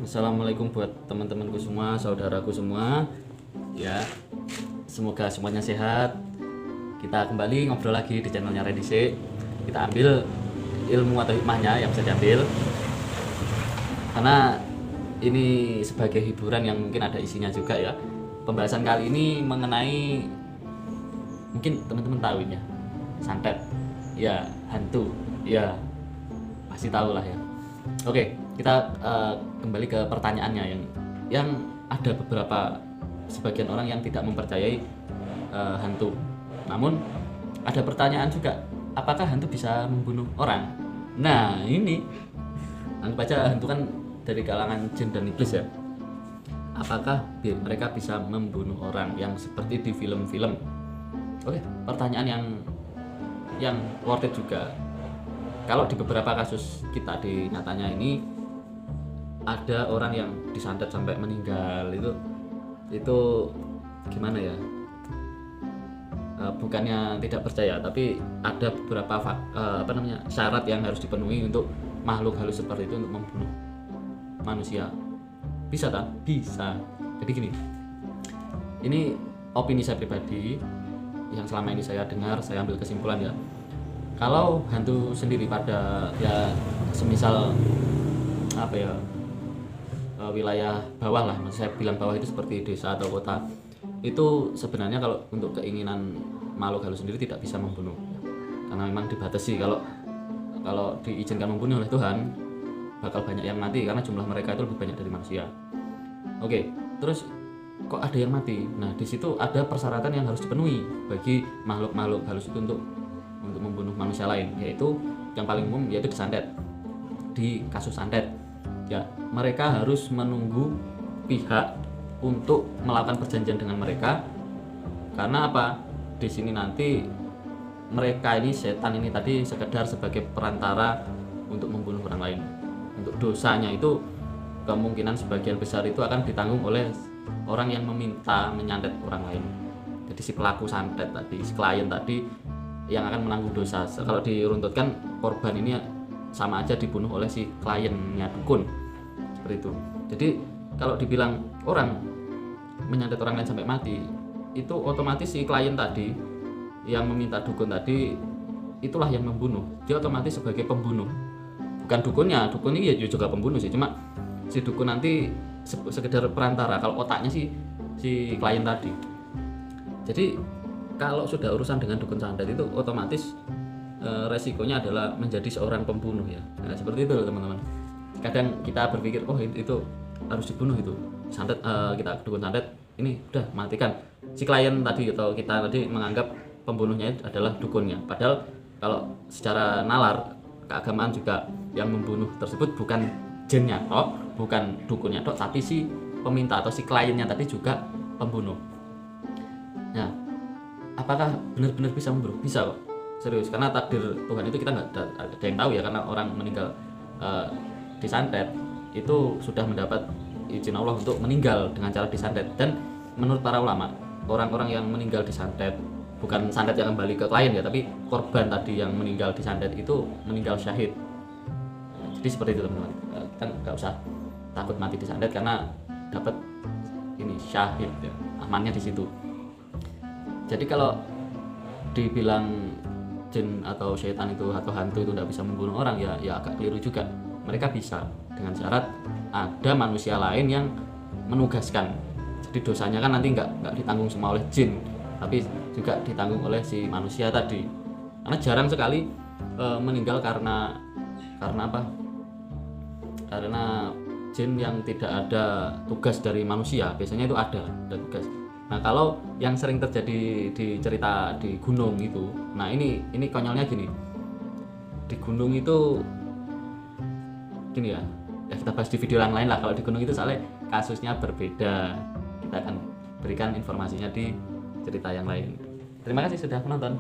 Assalamualaikum buat teman-temanku semua, saudaraku semua. Ya, semoga semuanya sehat. Kita kembali ngobrol lagi di channelnya Redise. Kita ambil ilmu atau hikmahnya yang bisa diambil. Karena ini sebagai hiburan yang mungkin ada isinya juga ya. Pembahasan kali ini mengenai, mungkin teman-teman tahu ini ya, santet, ya hantu, ya pasti tahu lah ya. Oke, kita kembali ke pertanyaannya yang ada beberapa sebagian orang yang tidak mempercayai hantu. Namun ada pertanyaan juga, apakah hantu bisa membunuh orang? Nah ini, anggap aja hantu kan dari kalangan jin dan iblis ya. Apakah mereka bisa membunuh orang yang seperti di film-film? Oke, pertanyaan yang worth it juga. Kalau di beberapa kasus kita di nyatanya ini ada orang yang disantet sampai meninggal, itu gimana ya? Bukannya tidak percaya, tapi ada beberapa syarat yang harus dipenuhi untuk makhluk halus seperti itu untuk membunuh manusia. Bisa tak? Bisa. Jadi gini, ini opini saya pribadi yang selama ini saya dengar, saya ambil kesimpulan ya. Kalau hantu sendiri pada ya semisal wilayah bawah lah, maksud saya bilang bawah itu seperti desa atau kota, itu sebenarnya kalau untuk keinginan makhluk halus sendiri tidak bisa membunuh karena memang dibatasi. Kalau diizinkan membunuh oleh Tuhan, bakal banyak yang mati karena jumlah mereka itu lebih banyak dari manusia. Oke, terus kok ada yang mati? Nah, di situ ada persyaratan yang harus dipenuhi bagi makhluk-makhluk halus itu untuk membunuh manusia lain, yaitu yang paling umum yaitu disantet. Di kasus santet ya, mereka harus menunggu pihak untuk melakukan perjanjian dengan mereka. Karena apa? Di sini nanti mereka ini, setan ini tadi, sekedar sebagai perantara untuk membunuh orang lain. Untuk dosanya itu kemungkinan sebagian besar itu akan ditanggung oleh orang yang meminta menyantet orang lain. Jadi si pelaku santet tadi, si klien tadi yang akan menanggung dosa. Kalau diruntutkan, korban ini sama aja dibunuh oleh si kliennya dukun, seperti itu. Jadi kalau dibilang orang menyantet orang lain sampai mati, itu otomatis si klien tadi yang meminta dukun tadi itulah yang membunuh. Dia otomatis sebagai pembunuh, bukan dukunnya. Dukun ini ya juga pembunuh sih, cuma si dukun nanti sekedar perantara. Kalau otaknya si klien tadi. Jadi kalau sudah urusan dengan dukun santet itu otomatis resikonya adalah menjadi seorang pembunuh ya. Nah, seperti itu teman-teman. Kadang kita berpikir, oh itu harus dibunuh itu santet, kita dukun santet ini udah matikan. Si klien tadi atau kita tadi menganggap pembunuhnya adalah dukunnya. Padahal kalau secara nalar keagamaan juga yang membunuh tersebut bukan jinnya toh, bukan dukunnya toh, tapi si peminta atau si kliennya tadi juga pembunuh. Nah, apakah benar-benar bisa membunuh? Bisa kok, serius. Karena takdir Tuhan itu kita nggak ada yang tahu ya. Karena orang meninggal disantet itu sudah mendapat izin Allah untuk meninggal dengan cara disantet. Dan menurut para ulama, orang-orang yang meninggal disantet, bukan santet yang kembali ke klien ya, tapi korban tadi yang meninggal disantet itu meninggal syahid. Jadi seperti itu teman-teman. Kita nggak usah takut mati disantet karena dapat ini syahid ya, amannya di situ. Jadi kalau dibilang jin atau syaitan itu atau hantu itu tidak bisa membunuh orang ya agak keliru juga. Mereka bisa dengan syarat ada manusia lain yang menugaskan. Jadi dosanya kan nanti nggak ditanggung semua oleh jin, tapi juga ditanggung oleh si manusia tadi. Karena jarang sekali meninggal karena apa? Karena jin yang tidak ada tugas dari manusia. Biasanya itu ada tugas. Nah, kalau yang sering terjadi di cerita di gunung itu, nah ini konyolnya gini. Di gunung itu gini ya kita bahas di video yang lain lah. Kalau di gunung itu soalnya kasusnya berbeda. Kita akan berikan informasinya di cerita yang lain. Terima kasih sudah menonton.